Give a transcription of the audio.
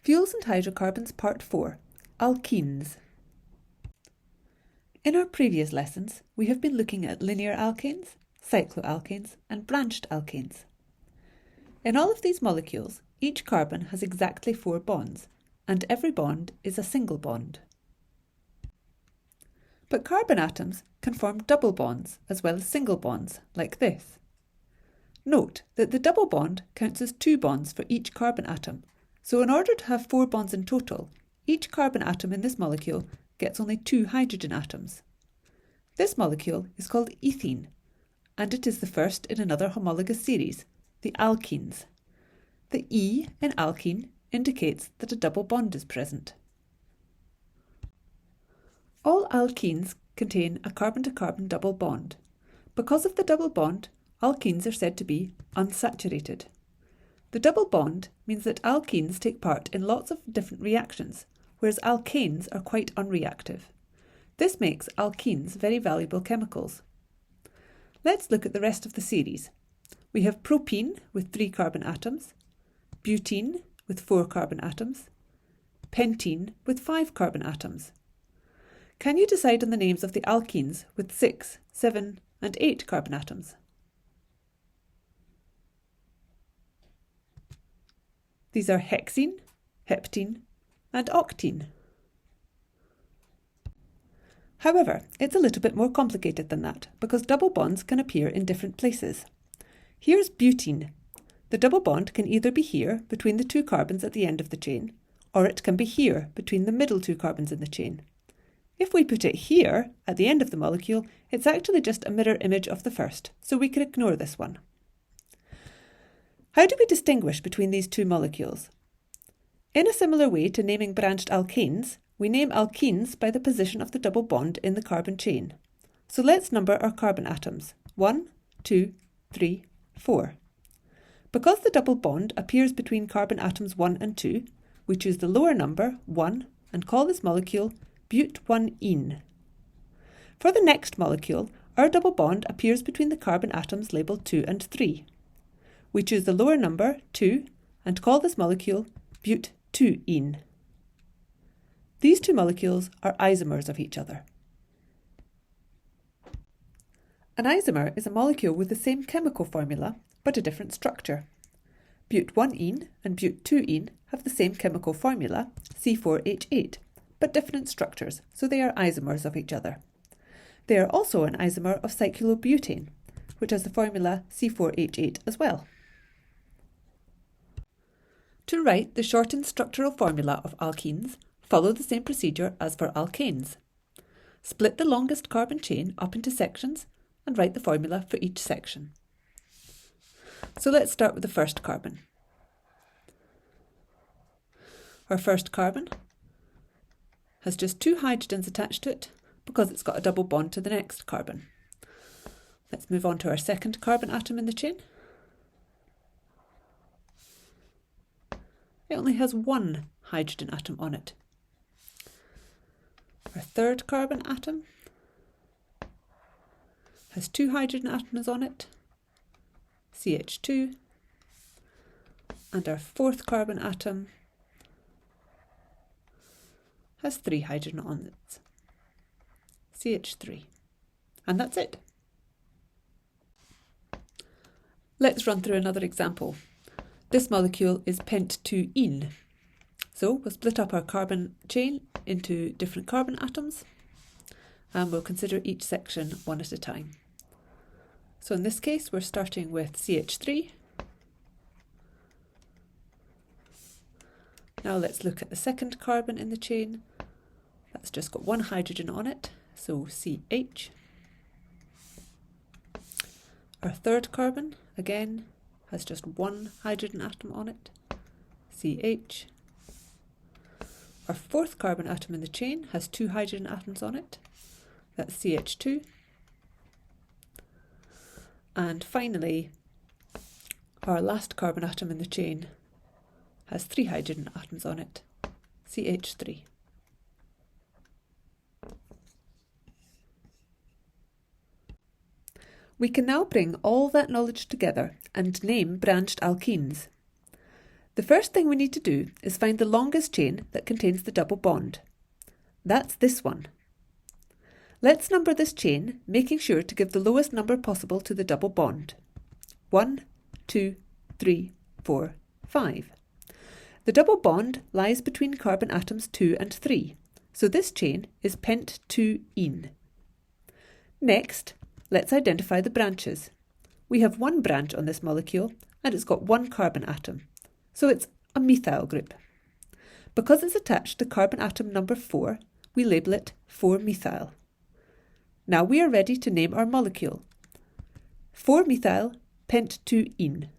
Fuels and Hydrocarbons Part 4, Alkenes. In our previous lessons, we have been looking at linear alkanes, cycloalkanes, and branched alkanes. In all of these molecules, each carbon has exactly 4 bonds, and every bond is a single bond. But carbon atoms can form double bonds as well as single bonds, like this. Note that the double bond counts as 2 bonds for each carbon atom, so in order to have 4 bonds in total, each carbon atom in this molecule gets only 2 hydrogen atoms. This molecule is called ethene, and it is the first in another homologous series, the alkenes. The E in alkene indicates that a double bond is present. All alkenes contain a carbon-to-carbon double bond. Because of the double bond, alkenes are said to be unsaturated. The double bond means that alkenes take part in lots of different reactions, whereas alkanes are quite unreactive. This makes alkenes very valuable chemicals. Let's look at the rest of the series. We have propene with 3 carbon atoms, butene with 4 carbon atoms, pentene with 5 carbon atoms. Can you decide on the names of the alkenes with 6, 7 and 8 carbon atoms? These are hexene, heptene and octene. However, it's a little bit more complicated than that because double bonds can appear in different places. Here's butene. The double bond can either be here between the 2 carbons at the end of the chain, or it can be here between the middle 2 carbons in the chain. If we put it here at the end of the molecule, it's actually just a mirror image of the first, so we can ignore this one. How do we distinguish between these 2 molecules? In a similar way to naming branched alkanes, we name alkenes by the position of the double bond in the carbon chain. So let's number our carbon atoms. 1, 2, 3, 4. Because the double bond appears between carbon atoms 1 and 2, we choose the lower number, 1, and call this molecule but1-ene. For the next molecule, our double bond appears between the carbon atoms labelled 2 and 3. We choose the lower number, 2, and call this molecule but2-ene. These 2 molecules are isomers of each other. An isomer is a molecule with the same chemical formula, but a different structure. But1-ene and but2-ene have the same chemical formula, C4H8, but different structures, so they are isomers of each other. They are also an isomer of cyclobutane, which has the formula C4H8 as well. To write the shortened structural formula of alkenes, follow the same procedure as for alkanes. Split the longest carbon chain up into sections and write the formula for each section. So let's start with the first carbon. Our first carbon has just 2 hydrogens attached to it because it's got a double bond to the next carbon. Let's move on to our second carbon atom in the chain. It only has 1 hydrogen atom on it. Our third carbon atom has 2 hydrogen atoms on it, CH2, and our fourth carbon atom has 3 hydrogen on it, CH3. And that's it. Let's run through another example. This molecule is pent2-ene. So we'll split up our carbon chain into different carbon atoms and we'll consider each section one at a time. So in this case we're starting with CH3. Now let's look at the second carbon in the chain. That's just got 1 hydrogen on it, so CH. Our third carbon, again, has just 1 hydrogen atom on it, CH. Our fourth carbon atom in the chain has 2 hydrogen atoms on it, that's CH2. And finally, our last carbon atom in the chain has 3 hydrogen atoms on it, CH3. We can now bring all that knowledge together and name branched alkenes. The first thing we need to do is find the longest chain that contains the double bond. That's this one. Let's number this chain, making sure to give the lowest number possible to the double bond. 1, 2, 3, 4, 5. The double bond lies between carbon atoms 2 and 3, so this chain is pent-2-ene. Next, let's identify the branches. We have one branch on this molecule and it's got one carbon atom, so it's a methyl group. Because it's attached to carbon atom number 4, we label it 4-methyl. Now we are ready to name our molecule. 4-methyl pent-2-ene.